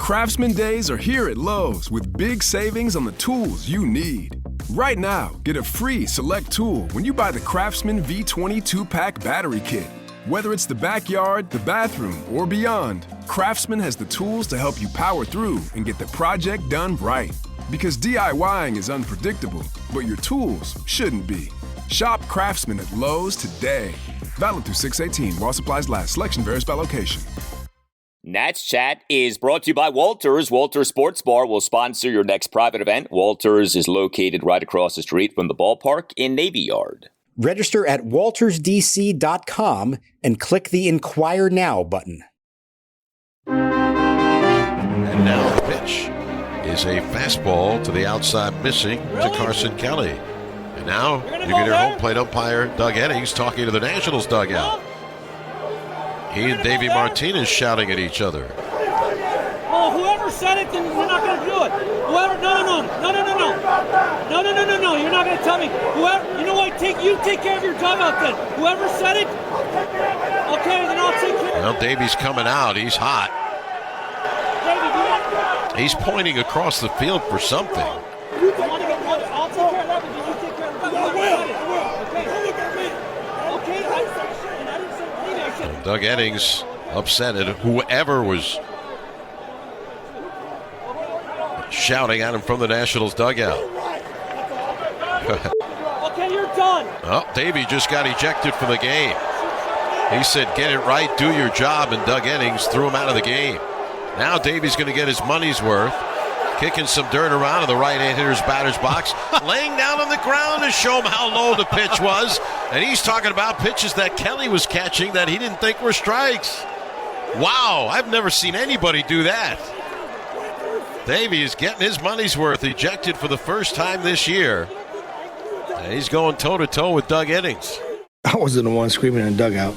Craftsman Days are here at Lowe's with big savings on the tools you need. Right now, get a free select tool when you buy the Craftsman V20 2-pack battery kit. Whether it's the backyard, the bathroom, or beyond, Craftsman has the tools to help you power through and get the project done right. Because DIYing is unpredictable, but your tools shouldn't be. Shop Craftsman at Lowe's today. Valid through 6/18 while supplies last. Selection varies by location. Nats Chat is brought to you by Walters. Walters Sports Bar will sponsor your next private event. Walters is located right across the street from the ballpark in Navy Yard. Register at waltersdc.com and click the Inquire Now button. And now the pitch is a fastball to the outside, missing to Carson Kelly. And now you can hear home plate umpire Doug Eddings talking to the Nationals dugout. He and Davey Martinez shouting at each other. Oh, whoever said it, then you're not going to do it. Whoever, no, you're not going to tell me. Whoever, you know what, you take care of your dugout then. Whoever said it, okay, then I'll take care of it. Well, Davey's coming out. He's hot. Davey, he's pointing across the field for something. I'll take care of that, but you take care of the dugout. I will. Okay, don't look at me. Okay, I didn't say maybe I should. Doug Eddings upset at whoever was shouting at him from the Nationals dugout. Okay, you're done. Oh, Davey just got ejected from the game. He said, get it right, do your job, and Doug Eddings threw him out of the game. Now Davey's going to get his money's worth, kicking some dirt around in the right-hand hitter's batter's box, laying down on the ground to show him how low the pitch was. And he's talking about pitches that Kelly was catching that he didn't think were strikes. Wow, I've never seen anybody do that. Davey is getting his money's worth, ejected for the first time this year. And he's going toe-to-toe with Doug Eddings. I wasn't the one screaming in the dugout.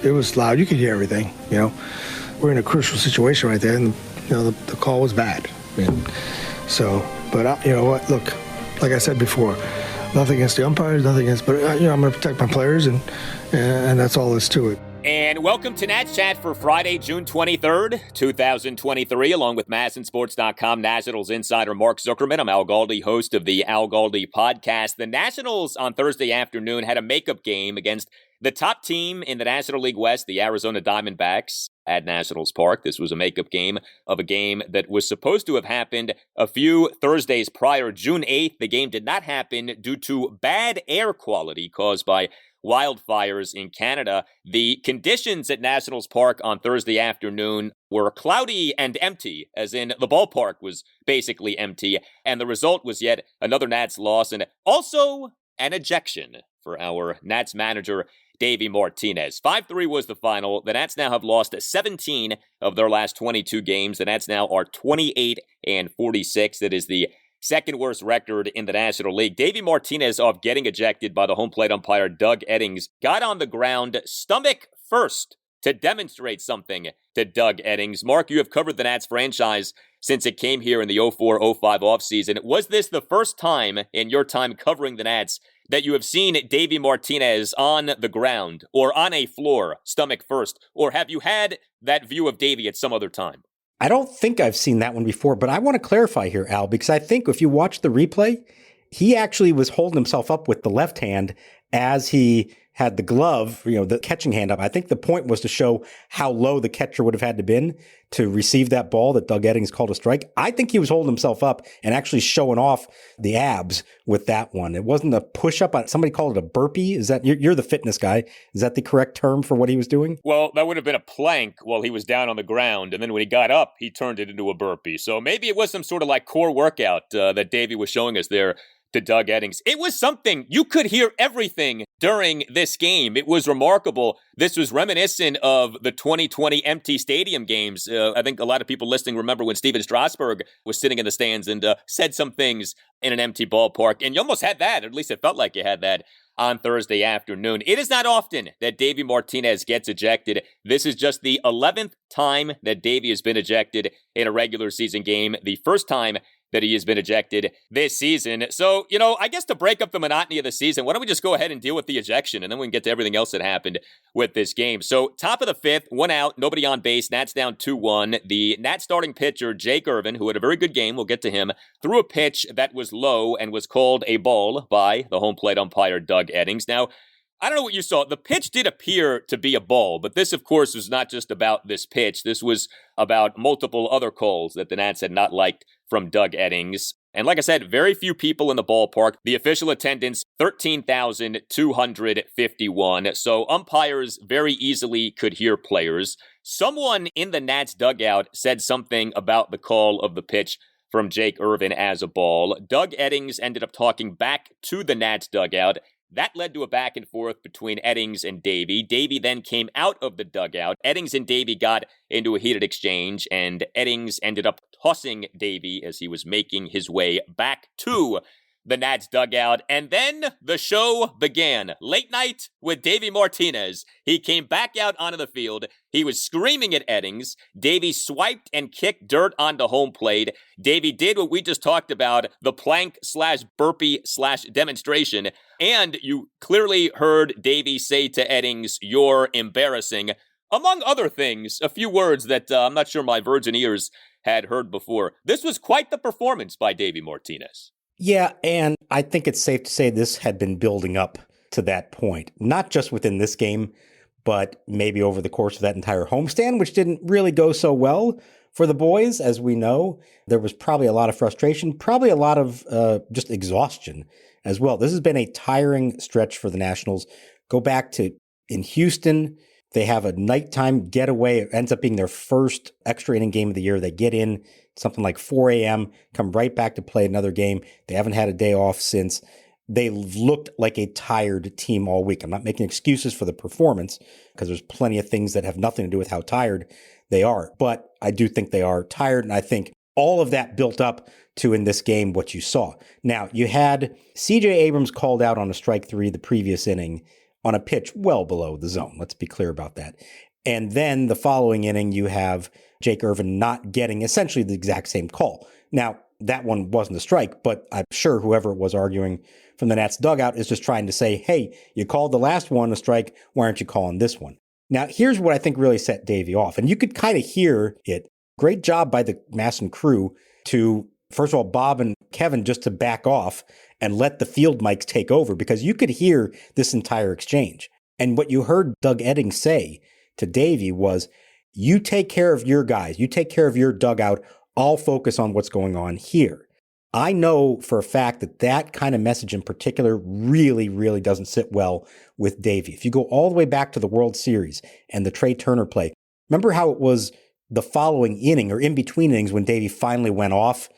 It was loud. You could hear everything, you know. We're in a crucial situation right there, and the call was bad. But you know what? Look, like I said before, nothing against the umpires, nothing against, but I'm going to protect my players, and that's all there's to it. And welcome to Nats Chat for Friday, June 23rd, 2023, along with MASNsports.com Nationals insider Mark Zuckerman. I'm Al Galdi, host of the Al Galdi podcast. The Nationals on Thursday afternoon had a makeup game against the top team in the National League West, the Arizona Diamondbacks, at Nationals Park. This was a makeup game of a game that was supposed to have happened a few Thursdays prior. June 8th, the game did not happen due to bad air quality caused by wildfires in Canada. The conditions at Nationals Park on Thursday afternoon were cloudy and empty, as in the ballpark was basically empty, and the result was yet another Nats loss and also an ejection for our Nats manager, Davey Martinez. 5-3 was the final. The Nats now have lost 17 of their last 22 games. The Nats now are 28-46. That is the second worst record in the National League. Davey Martinez, off getting ejected by the home plate umpire Doug Eddings, got on the ground stomach first to demonstrate something to Doug Eddings. Mark, you have covered the Nats franchise since it came here in the 04-05 offseason. Was this the first time in your time covering the Nats that you have seen Davey Martinez on the ground or on a floor, stomach first? Or have you had that view of Davey at some other time? I don't think I've seen that one before, but I want to clarify here, Al, because I think if you watch the replay, he actually was holding himself up with the left hand as he had the glove, the catching hand up. I think the point was to show how low the catcher would have had to been to receive that ball that Doug Eddings called a strike. I think he was holding himself up and actually showing off the abs with that one. It wasn't a push-up. Somebody called it a burpee. Is that, you're the fitness guy, is that the correct term for what he was doing? Well, that would have been a plank while he was down on the ground, and then when he got up, he turned it into a burpee. So maybe it was some sort of like core workout that Davey was showing us there to Doug Eddings. It was something. You could hear everything during this game. It was remarkable. This was reminiscent of the 2020 empty stadium games. I think a lot of people listening remember when Steven Strasburg was sitting in the stands and said some things in an empty ballpark. And you almost had that, or at least it felt like you had that on Thursday afternoon. It is not often that Davey Martinez gets ejected. This is just the 11th time that Davey has been ejected in a regular season game. The first time that he has been ejected this season. So, I guess to break up the monotony of the season, why don't we just go ahead and deal with the ejection, and then we can get to everything else that happened with this game. So, top of the fifth, 1 out, nobody on base, Nats down 2-1. The Nats starting pitcher, Jake Irvin, who had a very good game, we'll get to him, threw a pitch that was low and was called a ball by the home plate umpire, Doug Eddings. Now, I don't know what you saw. The pitch did appear to be a ball, but this, of course, was not just about this pitch. This was about multiple other calls that the Nats had not liked from Doug Eddings. And like I said, very few people in the ballpark. The official attendance, 13,251. So umpires very easily could hear players. Someone in the Nats dugout said something about the call of the pitch from Jake Irvin as a ball. Doug Eddings ended up talking back to the Nats dugout. That led to a back and forth between Eddings and Davey. Davey then came out of the dugout. Eddings and Davey got into a heated exchange, and Eddings ended up tossing Davey as he was making his way back to the Nats dugout. And then the show began. Late night with Davey Martinez. He came back out onto the field. He was screaming at Eddings. Davey swiped and kicked dirt onto home plate. Davey did what we just talked about, the plank/burpee/demonstration. And you clearly heard Davey say to Eddings, "You're embarrassing." Among other things, a few words that I'm not sure my virgin ears had heard before. This was quite the performance by Davey Martinez. Yeah, and I think it's safe to say this had been building up to that point, not just within this game, but maybe over the course of that entire homestand, which didn't really go so well for the boys. As we know, there was probably a lot of frustration, probably a lot of just exhaustion as well. This has been a tiring stretch for the Nationals. Go back to in Houston, they have a nighttime getaway. It ends up being their first extra inning game of the year. They get in something like 4 a.m., come right back to play another game. They haven't had a day off since. They looked like a tired team all week. I'm not making excuses for the performance because there's plenty of things that have nothing to do with how tired they are. But I do think they are tired, and I think all of that built up to, in this game, what you saw. Now, you had C.J. Abrams called out on a strike 3 the previous inning on a pitch well below the zone. Let's be clear about that. And then the following inning, you have Jake Irvin not getting essentially the exact same call. Now, that one wasn't a strike, but I'm sure whoever was arguing from the Nats dugout is just trying to say, hey, you called the last one a strike, why aren't you calling this one? Now, here's what I think really set Davey off, and you could kind of hear it. Great job by the Masson crew to, first of all, Bob and Kevin just to back off and let the field mics take over, because you could hear this entire exchange. And what you heard Doug Eddings say to Davey was, you take care of your guys, you take care of your dugout, I'll focus on what's going on here. I know for a fact that that kind of message in particular really, really doesn't sit well with Davey. If you go all the way back to the World Series and the Trey Turner play, remember how it was the following inning or in between innings when Davey finally went off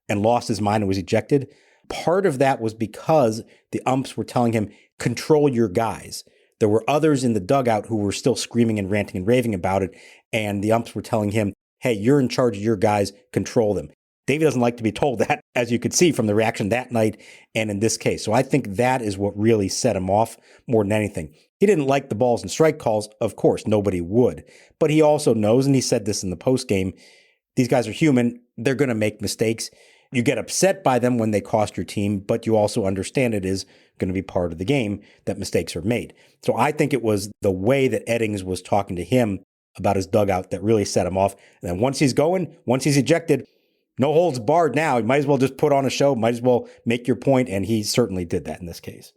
and lost his mind and was ejected? Part of that was because the umps were telling him, control your guys. There were others in the dugout who were still screaming and ranting and raving about it, and the umps were telling him, hey, you're in charge of your guys, control them. Davey doesn't like to be told that, as you could see from the reaction that night and in this case. So I think that is what really set him off more than anything. He didn't like the balls and strike calls. Of course, nobody would. But he also knows, and he said this in the postgame, these guys are human. They're going to make mistakes. You get upset by them when they cost your team, but you also understand it is going to be part of the game that mistakes are made. So I think it was the way that Eddings was talking to him about his dugout that really set him off. And then once he's going, once he's ejected, no holds barred now. You might as well just put on a show, might as well make your point, and he certainly did that in this case.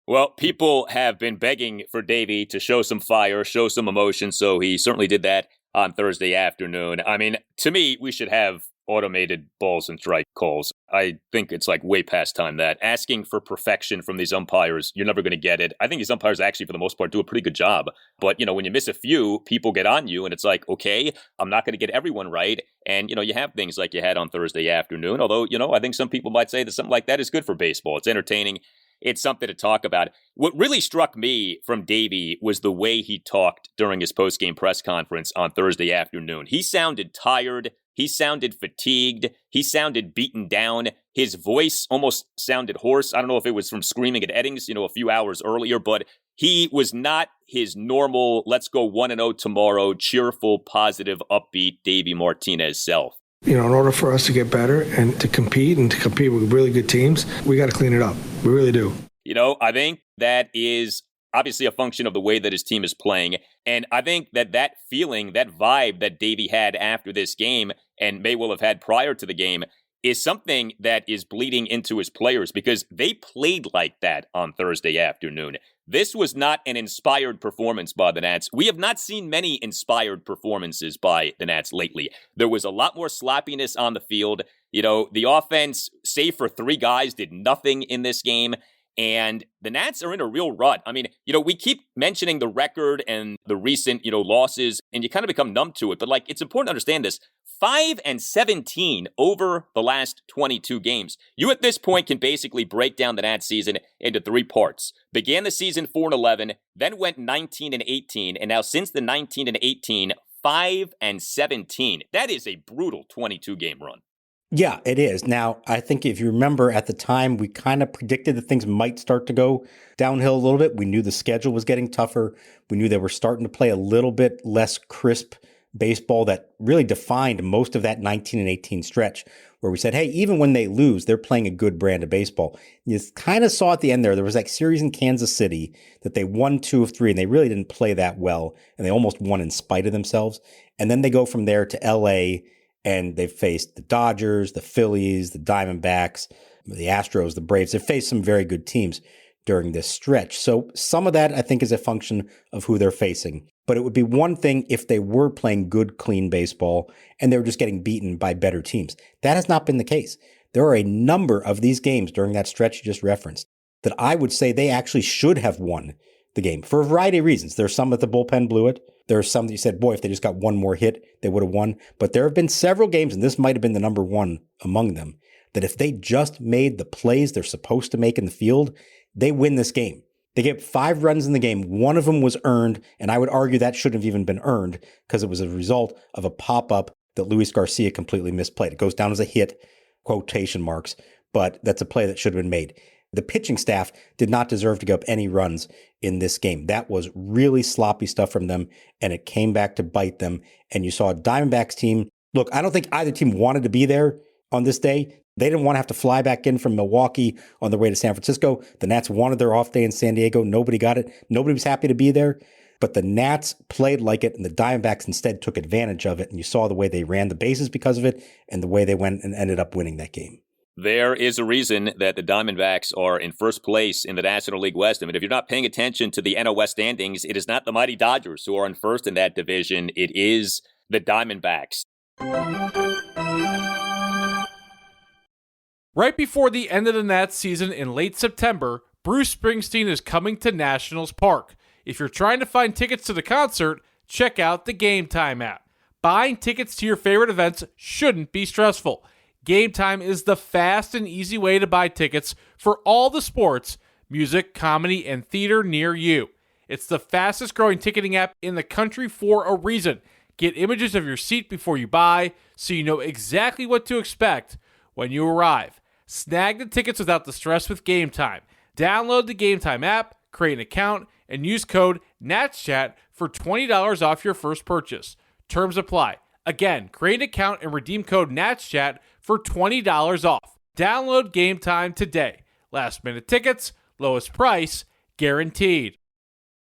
Well, people have been begging for Davey to show some fire, show some emotion, so he certainly did that on Thursday afternoon. I mean, to me, we should have automated balls and strike calls. I think it's like way past time that. Asking for perfection from these umpires, you're never going to get it. I think these umpires actually, for the most part, do a pretty good job. But, when you miss a few, people get on you, and it's like, okay, I'm not going to get everyone right. And, you have things like you had on Thursday afternoon. Although, I think some people might say that something like that is good for baseball. It's entertaining. It's something to talk about. What really struck me from Davey was the way he talked during his postgame press conference on Thursday afternoon. He sounded tired. He sounded fatigued. He sounded beaten down. His voice almost sounded hoarse. I don't know if it was from screaming at Eddings, a few hours earlier, but he was not his normal, let's go 1-0 tomorrow, cheerful, positive, upbeat Davey Martinez self. In order for us to get better and to compete with really good teams, we got to clean it up. We really do. I think that is obviously a function of the way that his team is playing. And I think that feeling, that vibe that Davey had after this game and may well have had prior to the game is something that is bleeding into his players because they played like that on Thursday afternoon. This was not an inspired performance by the Nats. We have not seen many inspired performances by the Nats lately. There was a lot more sloppiness on the field. The offense, save for 3 guys, did nothing in this game. And the Nats are in a real rut. I mean, we keep mentioning the record and the recent, losses, and you kind of become numb to it. But, it's important to understand this. 5-17 over the last 22 games. You, at this point, can basically break down the Nats season into 3 parts. Began the season 4-11, then went 19-18, and now since the 19-18, 5-17. That is a brutal 22-game run. Yeah, it is. Now, I think if you remember at the time, we kind of predicted that things might start to go downhill a little bit. We knew the schedule was getting tougher. We knew they were starting to play a little bit less crisp baseball that really defined most of that 19-18 stretch where we said, hey, even when they lose, they're playing a good brand of baseball. You kind of saw at the end there was that series in Kansas City that they won 2 of 3 and they really didn't play that well. And they almost won in spite of themselves. And then they go from there to LA and they've faced the Dodgers, the Phillies, the Diamondbacks, the Astros, the Braves. They've faced some very good teams during this stretch. So some of that, I think, is a function of who they're facing. But it would be one thing if they were playing good, clean baseball and they were just getting beaten by better teams. That has not been the case. There are a number of these games during that stretch you just referenced that I would say they actually should have won the game for a variety of reasons. There are some that the bullpen blew it. There are some that you said, boy, if they just got one more hit, they would have won. But there have been several games, and this might have been the number one among them, that if they just made the plays they're supposed to make in the field, they win this game. They get 5 runs in the game. One of them was earned, and I would argue that shouldn't have even been earned because it was a result of a pop-up that Luis Garcia completely misplayed. It goes down as a hit, quotation marks, but that's a play that should have been made. The pitching staff did not deserve to give up any runs in this game. That was really sloppy stuff from them, and it came back to bite them. And you saw a Diamondbacks team. Look, I don't think either team wanted to be there on this day. They didn't want to have to fly back in from Milwaukee on their way to San Francisco. The Nats wanted their off day in San Diego. Nobody got it. Nobody was happy to be there. But the Nats played like it, and the Diamondbacks instead took advantage of it. And you saw the way they ran the bases because of it and the way they went and ended up winning that game. There is a reason that the Diamondbacks are in first place in the National League West. I mean, if you're not paying attention to the NL West standings, it is not the mighty Dodgers who are in first in that division. It is the Diamondbacks. Right before the end of the Nats season in late September, Bruce Springsteen is coming to Nationals Park. If you're trying to find tickets to the concert, check out the Game Time app. Buying tickets to your favorite events shouldn't be stressful. Game Time is the fast and easy way to buy tickets for all the sports, music, comedy, and theater near you. It's the fastest growing ticketing app in the country for a reason. Get images of your seat before you buy so you know exactly what to expect when you arrive. Snag the tickets without the stress with Game Time. Download the Game Time app, create an account, and use code NATSCHAT for $20 off your first purchase. Terms apply. Again, create an account and redeem code NATSCHAT for $20 off. Download Game Time today. Last minute tickets, lowest price, guaranteed.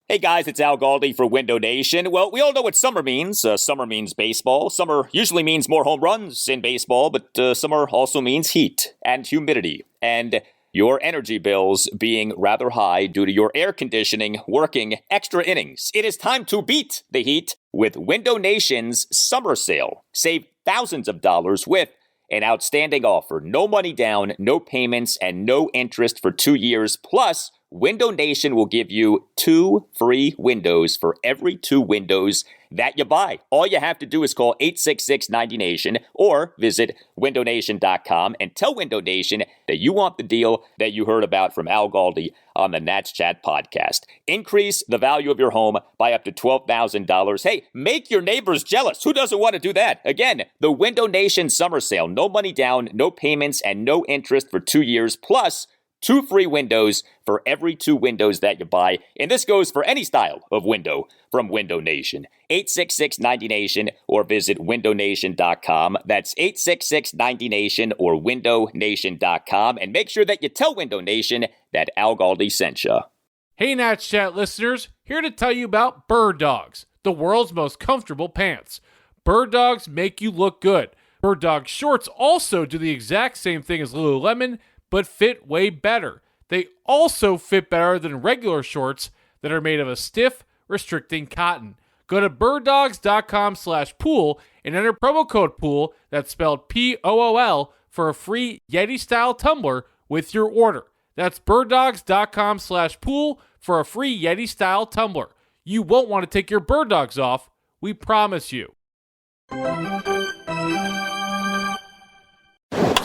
Hey guys, it's Al Galdi for Window Nation. Well, we all know what summer means. Summer means baseball. Summer usually means more home runs in baseball, but summer also means heat and humidity and your energy bills being rather high due to your air conditioning working extra innings. It is time to beat the heat with Window Nation's summer sale. Save thousands of dollars with an outstanding offer. No money down, no payments, and no interest for 2 years. Plus, Window Nation will give you 2 free windows for every 2 windows that you buy. All you have to do is call 866-90NATION or visit windownation.com and tell Window Nation that you want the deal that you heard about from Al Galdi on the Nats Chat podcast. Increase the value of your home by up to $12,000. Hey, make your neighbors jealous. Who doesn't want to do that? Again, the Window Nation summer sale. No money down, no payments, and no interest for 2 years. Plus, 2 free windows for every 2 windows that you buy. And this goes for any style of window from Window Nation. 866-90Nation or visit windownation.com. That's 866-90Nation or windownation.com. And make sure that you tell Window Nation that Al Galdi sent you. Hey Nats Chat listeners, here to tell you about Bird Dogs, the world's most comfortable pants. Bird Dogs make you look good. Bird Dog shorts also do the exact same thing as Lululemon, but fit way better. They also fit better than regular shorts that are made of a stiff, restricting cotton. Go to birddogs.com/pool and enter promo code POOL, that's spelled POOL, for a free Yeti-style tumbler with your order. That's birddogs.com/pool for a free Yeti-style tumbler. You won't want to take your Bird Dogs off, we promise you.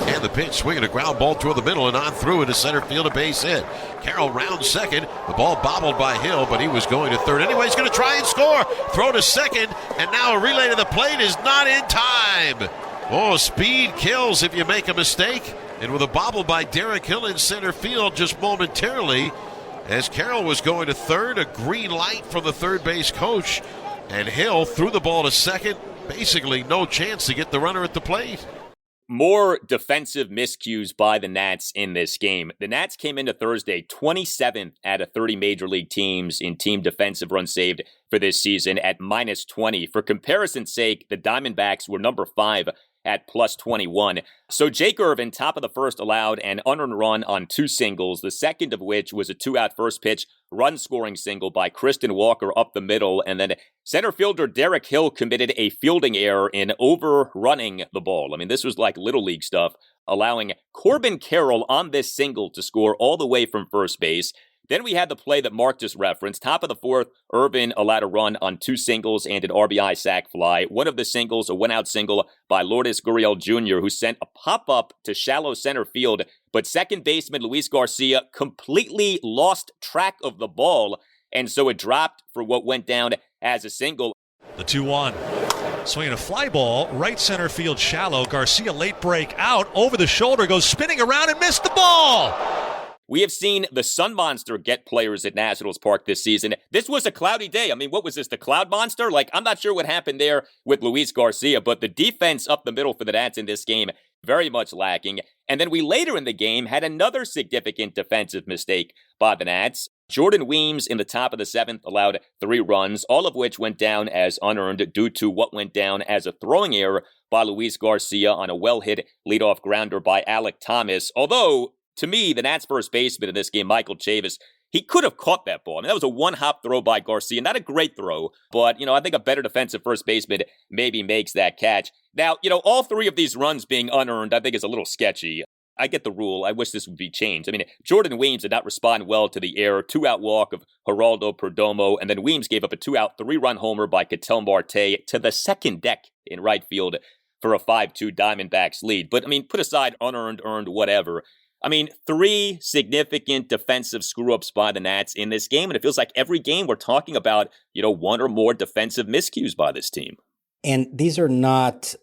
And the pitch, swinging a ground ball toward the middle and on through into center field, a base hit. Carroll rounds second. The ball bobbled by Hill, but he was going to third anyway. He's going to try and score. Throw to second, and now a relay to the plate is not in time. Oh, speed kills if you make a mistake. And with a bobble by Derek Hill in center field just momentarily, as Carroll was going to third, a green light from the third base coach, and Hill threw the ball to second. Basically no chance to get the runner at the plate. More defensive miscues by the Nats in this game. The Nats came into Thursday 27th out of 30 major league teams in team defensive runs saved for this season at -20. For comparison's sake, the Diamondbacks were number 5 at +21. So Jake Irvin, top of the first, allowed an unearned run on 2 singles, the second of which was a 2-out first pitch run-scoring single by Kristen Walker up the middle, and then center fielder Derek Hill committed a fielding error in overrunning the ball. I mean, this was like Little League stuff, allowing Corbin Carroll on this single to score all the way from first base. Then we had the play that Mark just referenced. Top of the fourth, Irvin allowed a run on 2 singles and an RBI sac fly. One of the singles, a one-out single by Lourdes Gurriel Jr., who sent a pop-up to shallow center field, but second baseman Luis Garcia completely lost track of the ball, and so it dropped for what went down as a single. The 2-1. Swinging a fly ball, right center field shallow. Garcia late break out, over the shoulder, goes spinning around and missed the ball. We have seen the Sun Monster get players at Nationals Park this season. This was a cloudy day. I mean, what was this, the Cloud Monster? Like, I'm not sure what happened there with Luis Garcia, but the defense up the middle for the Nats in this game, very much lacking. And then we later in the game had another significant defensive mistake by the Nats. Jordan Weems in the top of the 7th allowed 3 runs, all of which went down as unearned due to what went down as a throwing error by Luis Garcia on a well-hit leadoff grounder by Alec Thomas. Although, to me, the Nats' first baseman in this game, Michael Chavis, he could have caught that ball. I mean, that was a one-hop throw by Garcia. Not a great throw, but, I think a better defensive first baseman maybe makes that catch. Now, all 3 of these runs being unearned, I think is a little sketchy. I get the rule. I wish this would be changed. I mean, Jordan Weems did not respond well to the error. 2-out walk of Geraldo Perdomo, and then Weems gave up a 2-out, 3-run homer by Ketel Marte to the second deck in right field for a 5-2 Diamondbacks lead. But, put aside unearned, earned, whatever. 3 significant defensive screw-ups by the Nats in this game, and it feels like every game we're talking about, 1 or more defensive miscues by this team. And these are not,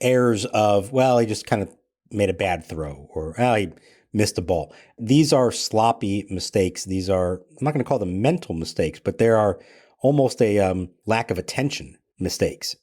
errors of, well, he just kind of made a bad throw, or he missed a ball. These are sloppy mistakes. These are, I'm not going to call them mental mistakes, but there are almost a lack of attention mistakes.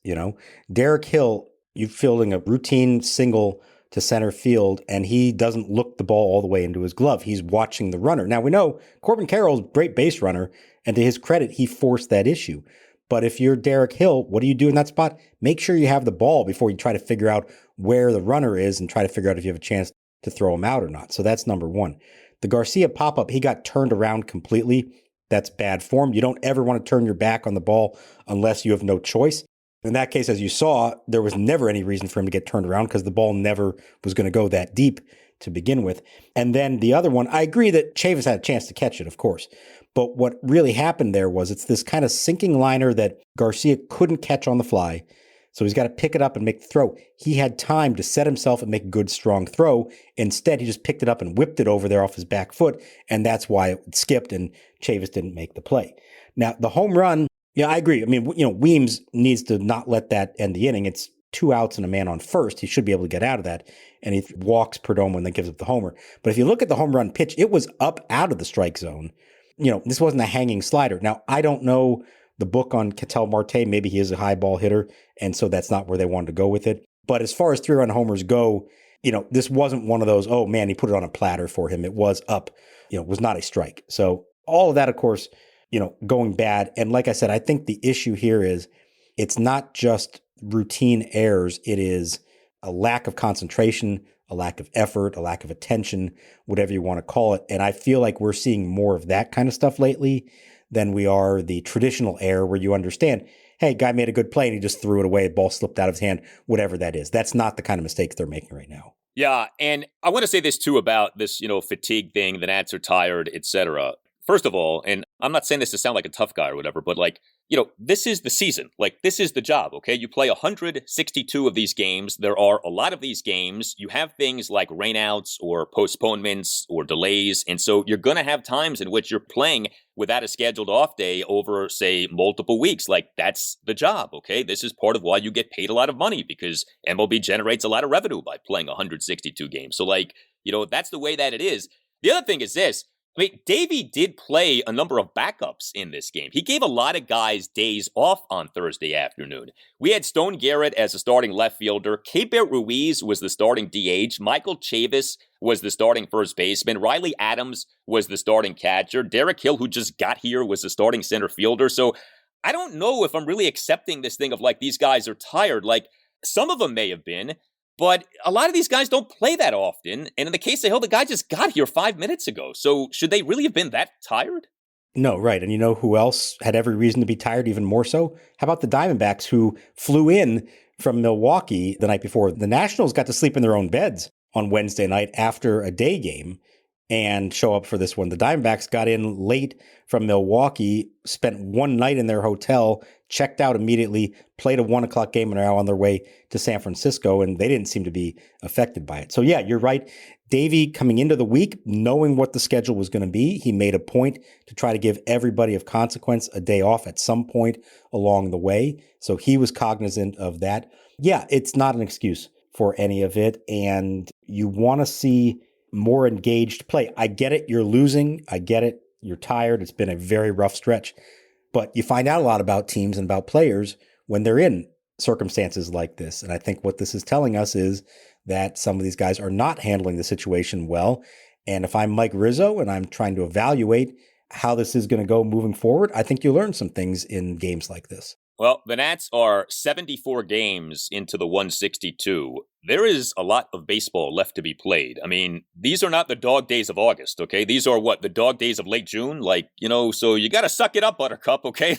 Derek Hill, you fielding a routine single to center field, and he doesn't look the ball all the way into his glove. He's watching the runner. Now, we know Corbin Carroll is a great base runner, and to his credit, he forced that issue. But if you're Derek Hill, what do you do in that spot? Make sure you have the ball before you try to figure out where the runner is and try to figure out if you have a chance to throw him out or not. So that's number 1. The Garcia pop-up, he got turned around completely. That's bad form. You don't ever want to turn your back on the ball unless you have no choice. In that case, as you saw, there was never any reason for him to get turned around because the ball never was going to go that deep to begin with. And then the other one, I agree that Chavis had a chance to catch it, of course. But what really happened there was it's this kind of sinking liner that Garcia couldn't catch on the fly. So he's got to pick it up and make the throw. He had time to set himself and make a good, strong throw. Instead, he just picked it up and whipped it over there off his back foot. And that's why it skipped and Chavis didn't make the play. Now, the home run, I agree. Weems needs to not let that end the inning. It's 2 outs and a man on first, he should be able to get out of that. And he walks Perdomo and then gives up the homer. But if you look at the home run pitch, it was up out of the strike zone. This wasn't a hanging slider. Now, I don't know the book on Ketel Marte. Maybe he is a high ball hitter, and so that's not where they wanted to go with it. But as far as 3-run homers go, this wasn't one of those, oh man, he put it on a platter for him. It was up, was not a strike. So all of that, of course, going bad. And like I said, I think the issue here is it's not just routine errors. It is a lack of concentration, a lack of effort, a lack of attention, whatever you want to call it. And I feel like we're seeing more of that kind of stuff lately than we are the traditional error where you understand, hey, guy made a good play and he just threw it away, the ball slipped out of his hand, whatever that is. That's not the kind of mistakes they're making right now. Yeah, and I want to say this too about this, fatigue thing, the Nats are tired, etc. First of all, and I'm not saying this to sound like a tough guy or whatever, but this is the season. This is the job, okay? You play 162 of these games. There are a lot of these games. You have things like rainouts or postponements or delays. And so you're going to have times in which you're playing without a scheduled off day over, say, multiple weeks. That's the job, okay? This is part of why you get paid a lot of money, because MLB generates a lot of revenue by playing 162 games. So, that's the way that it is. The other thing is this. Davey did play a number of backups in this game. He gave a lot of guys days off on Thursday afternoon. We had Stone Garrett as a starting left fielder. Keibert Ruiz was the starting DH. Michael Chavis was the starting first baseman. Riley Adams was the starting catcher. Derek Hill, who just got here, was the starting center fielder. So I don't know if I'm really accepting this thing of these guys are tired. Some of them may have been. But a lot of these guys don't play that often. And in the case of Hill, the guy just got here 5 minutes ago. So should they really have been that tired? No, right. And you know who else had every reason to be tired even more so? How about the Diamondbacks, who flew in from Milwaukee the night before? The Nationals got to sleep in their own beds on Wednesday night after a day game and show up for this one. The Diamondbacks got in late from Milwaukee, spent one night in their hotel, checked out immediately, played a 1:00 game, and are now on their way to San Francisco, and they didn't seem to be affected by it. So yeah, you're right. Davey, coming into the week, knowing what the schedule was going to be, he made a point to try to give everybody of consequence a day off at some point along the way. So he was cognizant of that. Yeah, it's not an excuse for any of it, and you want to see more engaged play. I get it. You're losing. I get it. You're tired. It's been a very rough stretch. But you find out a lot about teams and about players when they're in circumstances like this. And I think what this is telling us is that some of these guys are not handling the situation well. And if I'm Mike Rizzo and I'm trying to evaluate how this is going to go moving forward, I think you learn some things in games like this. Well, the Nats are 74 games into the 162. There is a lot of baseball left to be played. I mean, these are not the dog days of August, okay? These are the dog days of late June? So you got to suck it up, Buttercup, okay?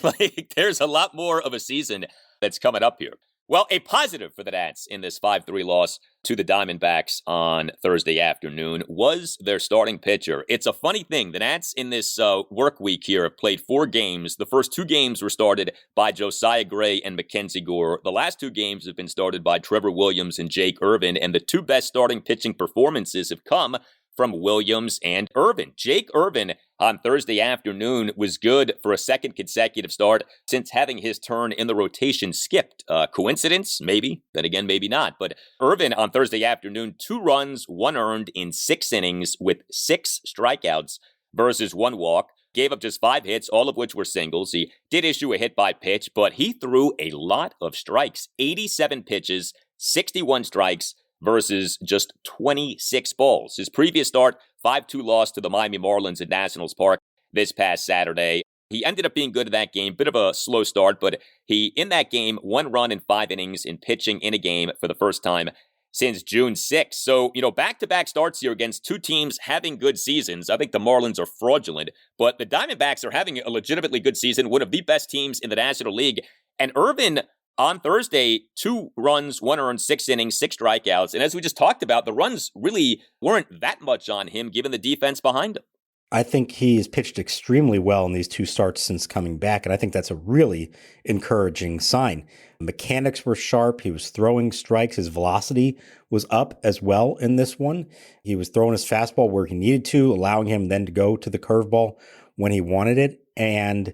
There's a lot more of a season that's coming up here. Well, a positive for the Nats in this 5-3 loss to the Diamondbacks on Thursday afternoon was their starting pitcher. It's a funny thing. The Nats in this work week here have played 4 games. The first 2 games were started by Josiah Gray and Mackenzie Gore. The last 2 games have been started by Trevor Williams and Jake Irvin, and the 2 best starting pitching performances have come from Williams and Irvin. Jake Irvin on Thursday afternoon was good for a second consecutive start since having his turn in the rotation skipped. Coincidence? Maybe. Then again, maybe not. But Irvin on Thursday afternoon, 2 runs, 1 earned in 6 innings with 6 strikeouts versus 1 walk. Gave up just 5 hits, all of which were singles. He did issue a hit by pitch, but he threw a lot of strikes. 87 pitches, 61 strikes, versus just 26 balls. His previous start, 5-2 loss to the Miami Marlins at Nationals Park this past Saturday. He ended up being good in that game. Bit of a slow start, but he, in that game, 1 run in 5 innings in pitching in a game for the first time since June 6th. So, back-to-back starts here against 2 teams having good seasons. I think the Marlins are fraudulent, but the Diamondbacks are having a legitimately good season, one of the best teams in the National League. And Irvin, on Thursday, 2 runs, 1 earned, 6 innings, 6 strikeouts. And as we just talked about, the runs really weren't that much on him, given the defense behind him. I think he has pitched extremely well in these 2 starts since coming back, and I think that's a really encouraging sign. Mechanics were sharp. He was throwing strikes. His velocity was up as well in this one. He was throwing his fastball where he needed to, allowing him then to go to the curveball when he wanted it. And,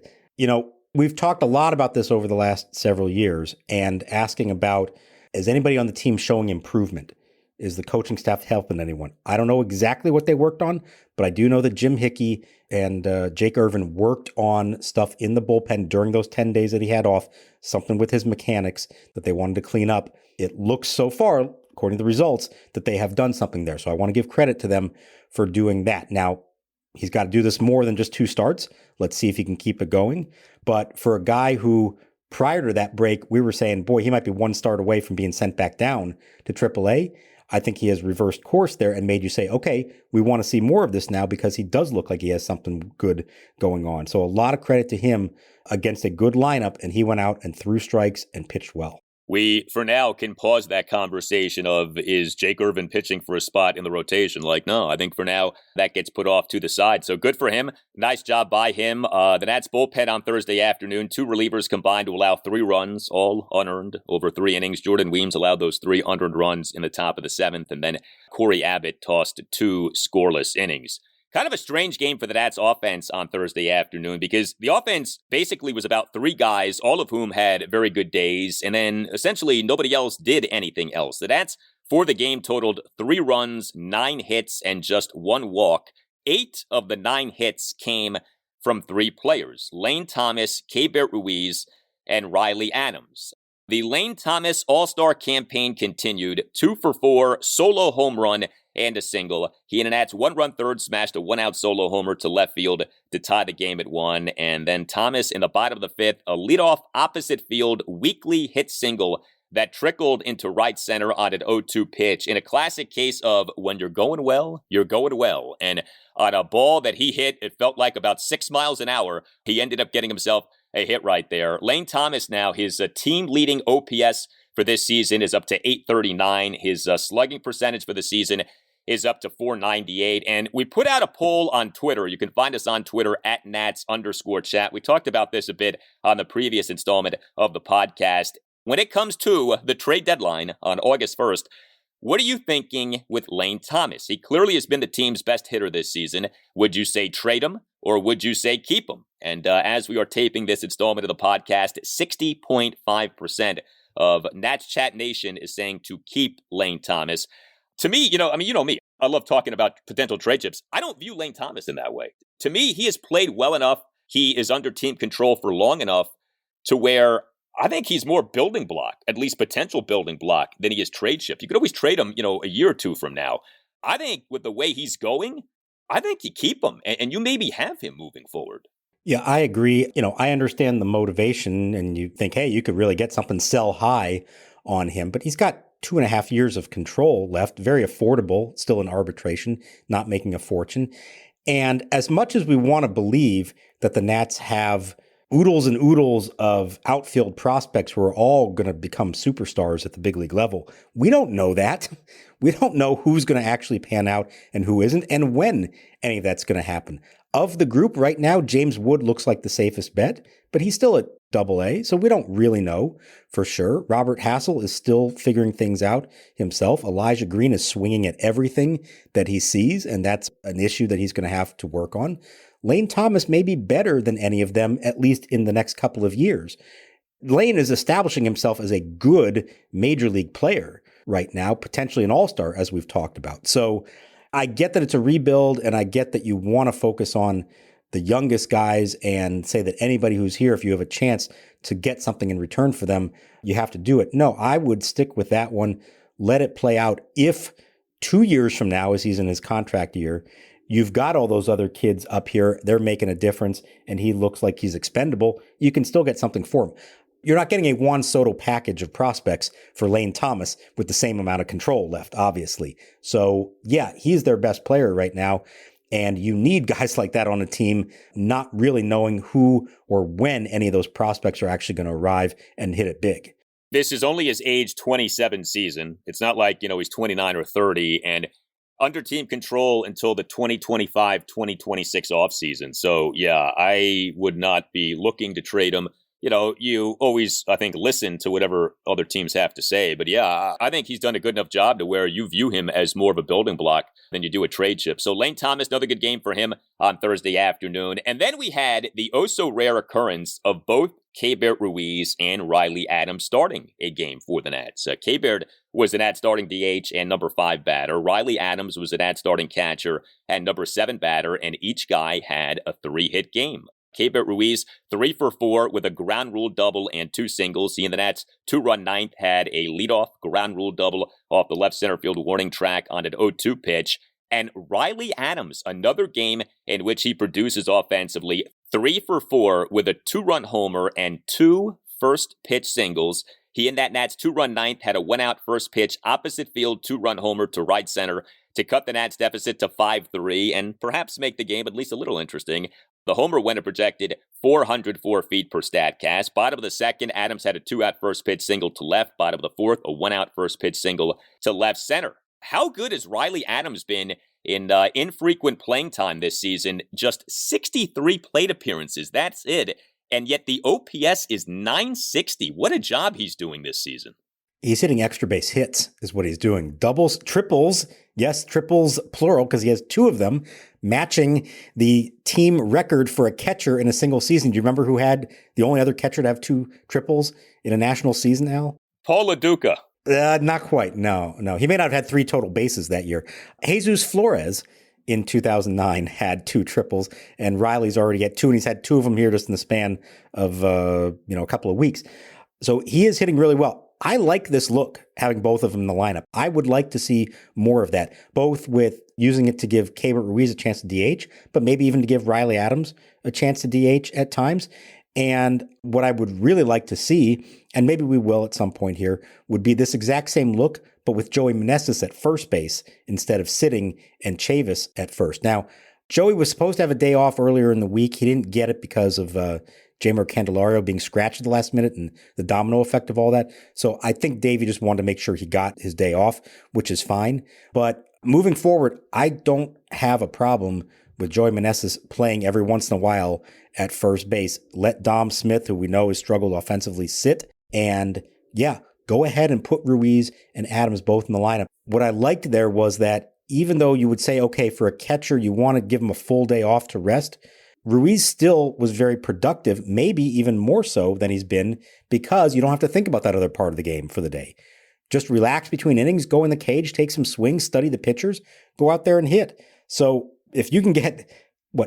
we've talked a lot about this over the last several years and asking about Is anybody on the team showing improvement? Is the coaching staff helping anyone? I don't know exactly what they worked on, but I do know that Jim Hickey and Jake Irvin worked on stuff in the bullpen during those 10 days that he had off, something with his mechanics that they wanted to clean up. It looks so far, according to the results, that they have done something there. So I want to give credit to them for doing that. Now, he's got to do this more than just 2 starts. Let's see if he can keep it going. But for a guy who, prior to that break, we were saying, boy, he might be 1 start away from being sent back down to AAA. I think he has reversed course there and made you say, okay, we want to see more of this now because he does look like he has something good going on. So a lot of credit to him against a good lineup, and he went out and threw strikes and pitched well. We, for now, can pause that conversation of, is Jake Irvin pitching for a spot in the rotation? Like, no, I think for now that gets put off to the side. So good for him. Nice job by him. The Nats bullpen on Thursday afternoon, 2 relievers combined to allow 3 runs, all unearned over 3 innings. Jordan Weems allowed those 3 unearned runs in the top of the 7th, and then Corey Abbott tossed 2 scoreless innings. Kind of a strange game for the Nats offense on Thursday afternoon because the offense basically was about 3 guys, all of whom had very good days, and then essentially nobody else did anything else. The Nats, for the game, totaled 3 runs, 9 hits, and just 1 walk. 8 of the 9 hits came from 3 players, Lane Thomas, Keibert Ruiz, and Riley Adams. The Lane Thomas All-Star campaign continued, 2 for 4, solo home run, and a single. He and an Nats 1-run third smashed a 1-out solo homer to left field to tie the game at 1. And then Thomas in the bottom of the 5th, a leadoff opposite field weakly hit single that trickled into right center on an 0-2 pitch in a classic case of when you're going well, you're going well. And on a ball that he hit, it felt like about 6 miles an hour, he ended up getting himself a hit right there. Lane Thomas now, his team-leading OPS for this season is up to 839. His slugging percentage for the season is up to 498. And we put out a poll on Twitter. You can find us on Twitter at @Nats_chat. We talked about this a bit on the previous installment of the podcast. When it comes to the trade deadline on August 1st, what are you thinking with Lane Thomas? He clearly has been the team's best hitter this season. Would you say trade him or would you say keep him? And as we are taping this installment of the podcast, 60.5% of Nats Chat Nation is saying to keep Lane Thomas. To me, you know me. I love talking about potential trade chips. I don't view Lane Thomas in that way. To me, he has played well enough. He is under team control for long enough to where I think he's more building block, at least potential building block, than he is trade chip. You could always trade him, a year or 2 from now. I think with the way he's going, I think you keep him and you maybe have him moving forward. Yeah, I agree. I understand the motivation and you think, hey, you could really get something sell high on him, but he's got 2.5 years of control left, very affordable, still in arbitration, not making a fortune. And as much as we want to believe that the Nats have oodles and oodles of outfield prospects who are all going to become superstars at the big league level, we don't know that. We don't know who's going to actually pan out and who isn't, and when any of that's going to happen. Of the group right now, James Wood looks like the safest bet, but he's still at AA, so we don't really know for sure. Robert Hassel is still figuring things out himself. Elijah Green is swinging at everything that he sees, and that's an issue that he's going to have to work on. Lane Thomas may be better than any of them, at least in the next couple of years. Lane is establishing himself as a good major league player right now, potentially an all-star, as we've talked about. So I get that it's a rebuild, and I get that you want to focus on the youngest guys and say that anybody who's here, if you have a chance to get something in return for them, you have to do it. No, I would stick with that one. Let it play out. If 2 years from now, as he's in his contract year, you've got all those other kids up here, they're making a difference, and he looks like he's expendable, you can still get something for him. You're not getting a Juan Soto package of prospects for Lane Thomas with the same amount of control left, obviously. So, yeah, he's their best player right now. And you need guys like that on a team, not really knowing who or when any of those prospects are actually going to arrive and hit it big. This is only his age 27 season. It's not like, he's 29 or 30 and under team control until the 2025-2026 offseason. So, yeah, I would not be looking to trade him. You always, I think, listen to whatever other teams have to say. But yeah, I think he's done a good enough job to where you view him as more of a building block than you do a trade chip. So Lane Thomas, another good game for him on Thursday afternoon. And then we had the oh-so-rare occurrence of both Keibert Ruiz and Riley Adams starting a game for the Nats. Keibert was the Nats starting DH and number 5 batter. Riley Adams was the Nats starting catcher and number 7 batter, and each guy had a 3-hit game. Keibert Ruiz, 3 for 4 with a ground rule double and 2 singles. He and the Nats' 2-run ninth had a leadoff ground rule double off the left center field warning track on an 0-2 pitch. And Riley Adams, another game in which he produces offensively, 3 for 4 with a 2-run homer and 2 first pitch singles. He and that Nats 2-run ninth had a 1-out first pitch, opposite field 2-run homer to right center to cut the Nats deficit to 5-3 and perhaps make the game at least a little interesting. The homer went a projected 404 feet per Statcast. Bottom of the second, Adams had a 2-out first pitch single to left. Bottom of the fourth, a 1-out first pitch single to left center. How good has Riley Adams been in infrequent playing time this season? Just 63 plate appearances. That's it. And yet the OPS is 960. What a job he's doing this season. He's hitting extra base hits is what he's doing. Doubles, triples. Yes, triples plural because he has 2 of them, matching the team record for a catcher in a single season. Do you remember who had the only other catcher to have 2 triples in a national season, Al? Paul LaDuca. Not quite. No. He may not have had 3 total bases that year. Jesus Flores in 2009 had 2 triples, and Riley's already at 2, and he's had 2 of them here just in the span of a couple of weeks. So he is hitting really well. I like this look, having both of them in the lineup. I would like to see more of that, both with using it to give Keibert Ruiz a chance to DH, but maybe even to give Riley Adams a chance to DH at times. And what I would really like to see, and maybe we will at some point here, would be this exact same look, but with Joey Meneses at first base instead of sitting and Chavis at first. Now, Joey was supposed to have a day off earlier in the week. He didn't get it because of Jeimer Candelario being scratched at the last minute and the domino effect of all that. So I think Davey just wanted to make sure he got his day off, which is fine. But moving forward, I don't have a problem with Joey Meneses playing every once in a while at first base. Let Dom Smith, who we know has struggled offensively, sit. And go ahead and put Ruiz and Adams both in the lineup. What I liked there was that even though you would say, okay, for a catcher, you want to give him a full day off to rest, Ruiz still was very productive, maybe even more so than he's been, because you don't have to think about that other part of the game for the day. Just relax between innings, go in the cage, take some swings, study the pitchers, go out there and hit. So if you can get,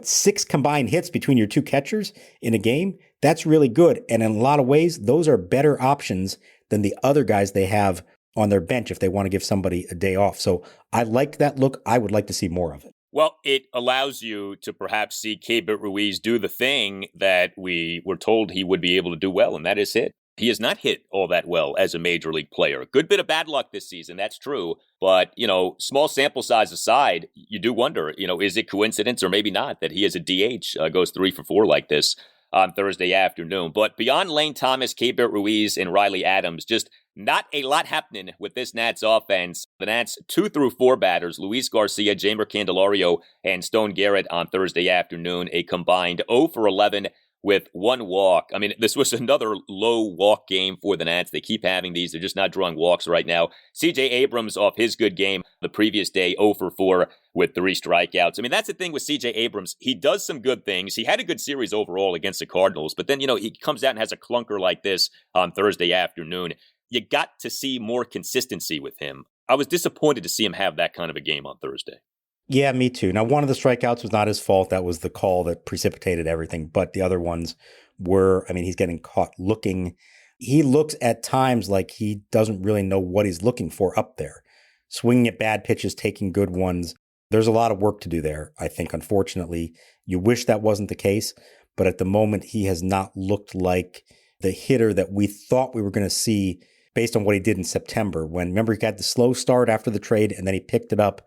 6 combined hits between your 2 catchers in a game, that's really good. And in a lot of ways, those are better options than the other guys they have on their bench if they want to give somebody a day off. So I like that look. I would like to see more of it. Well, it allows you to perhaps see Keibert Ruiz do the thing that we were told he would be able to do well, and that is hit. He has not hit all that well as a major league player. A good bit of bad luck this season, that's true. But, small sample size aside, you do wonder, is it coincidence or maybe not that he as a DH goes 3 for 4 like this on Thursday afternoon. But beyond Lane Thomas, Keibert Ruiz, and Riley Adams, just not a lot happening with this Nats offense. The Nats 2 through 4 batters, Luis Garcia, Jeimer Candelario, and Stone Garrett on Thursday afternoon, a combined 0 for 11 with 1 walk. I mean, this was another low walk game for the Nats. They keep having these. They're just not drawing walks right now. CJ Abrams off his good game the previous day, 0 for 4 with 3 strikeouts. I mean, that's the thing with CJ Abrams. He does some good things. He had a good series overall against the Cardinals, but then, he comes out and has a clunker like this on Thursday afternoon. You got to see more consistency with him. I was disappointed to see him have that kind of a game on Thursday. Yeah, me too. Now, one of the strikeouts was not his fault. That was the call that precipitated everything. But the other ones were, he's getting caught looking. He looks at times like he doesn't really know what he's looking for up there. Swinging at bad pitches, taking good ones. There's a lot of work to do there, I think, unfortunately. You wish that wasn't the case. But at the moment, he has not looked like the hitter that we thought we were going to see based on what he did in September. Remember, he got the slow start after the trade, and then he picked it up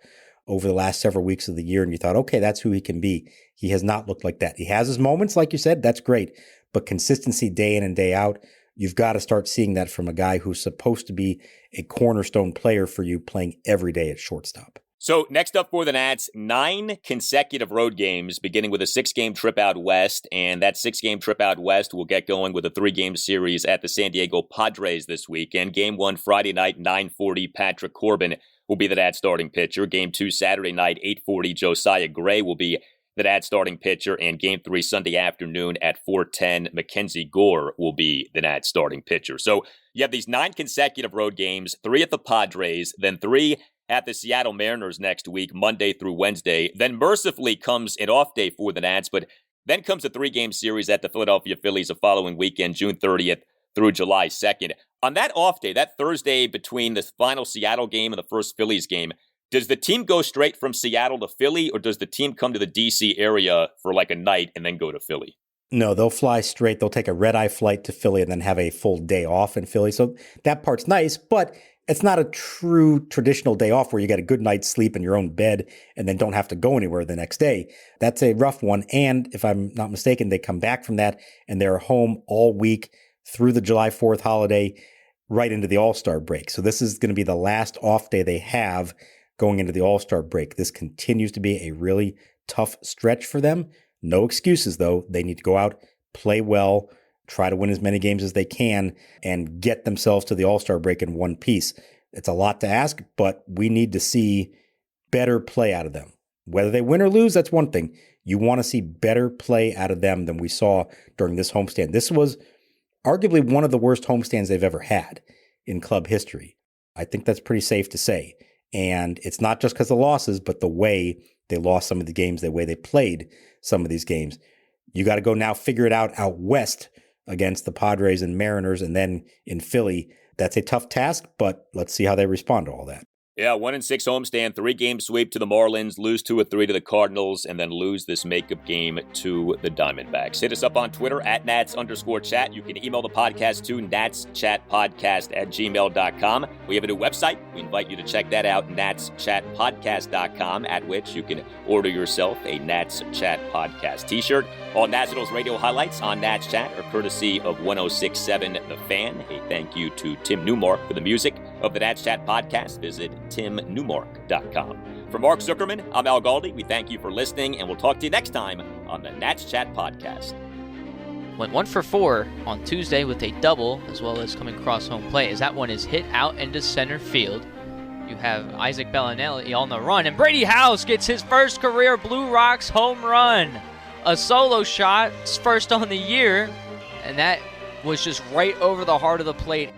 over the last several weeks of the year, and you thought, okay, that's who he can be. He has not looked like that. He has his moments, like you said, that's great. But consistency day in and day out, you've got to start seeing that from a guy who's supposed to be a cornerstone player for you playing every day at shortstop. So next up for the Nats, 9 consecutive road games, beginning with a 6-game trip out west. And that 6-game trip out west will get going with a 3-game series at the San Diego Padres this weekend. Game 1, Friday night, 9:40, Patrick Corbin will be the Nats starting pitcher. Game 2, Saturday night, 8:40, Josiah Gray will be the Nats starting pitcher, and Game 3 Sunday afternoon at 4:10, Mackenzie Gore will be the Nats starting pitcher. So you have these 9 consecutive road games, 3 at the Padres, then 3 at the Seattle Mariners next week, Monday through Wednesday. Then mercifully comes an off day for the Nats, but then comes a 3-game series at the Philadelphia Phillies the following weekend, June 30th through July 2nd. On that off day, that Thursday between the final Seattle game and the first Phillies game, does the team go straight from Seattle to Philly, or does the team come to the D.C. area for like a night and then go to Philly? No, they'll fly straight. They'll take a red-eye flight to Philly and then have a full day off in Philly. So that part's nice, but it's not a true traditional day off where you get a good night's sleep in your own bed and then don't have to go anywhere the next day. That's a rough one. And if I'm not mistaken, they come back from that and they're home all week through the July 4th holiday, right into the All-Star break. So this is going to be the last off day they have going into the All-Star break. This continues to be a really tough stretch for them. No excuses, though. They need to go out, play well, try to win as many games as they can, and get themselves to the All-Star break in one piece. It's a lot to ask, but we need to see better play out of them. Whether they win or lose, that's one thing. You want to see better play out of them than we saw during this homestand. This was arguably one of the worst homestands they've ever had in club history. I think that's pretty safe to say. And it's not just because of losses, but the way they lost some of the games, the way they played some of these games. You got to go now figure it out west against the Padres and Mariners, and then in Philly. That's a tough task, but let's see how they respond to all that. Yeah, 1-6 homestand, 3-game sweep to the Marlins, lose 2 of 3 to the Cardinals, and then lose this makeup game to the Diamondbacks. Hit us up on Twitter at Nats_chat. You can email the podcast to natschatpodcast@gmail.com. We have a new website. We invite you to check that out, natschatpodcast.com, at which you can order yourself a Nats Chat Podcast t-shirt. All Nationals radio highlights on Nats Chat are courtesy of 106.7 The Fan. A thank you to Tim Newmark for the music of the Nats Chat Podcast. Visit timnewmark.com. For Mark Zuckerman, I'm Al Galdi. We thank you for listening, and we'll talk to you next time on the Nats Chat Podcast. Went 1 for 4 on Tuesday with a double, as well as coming cross home plate, as that one is hit out into center field. You have Isaac Bellinelli on the run, and Brady House gets his first career Blue Rocks home run. A solo shot, first on the year, and that was just right over the heart of the plate.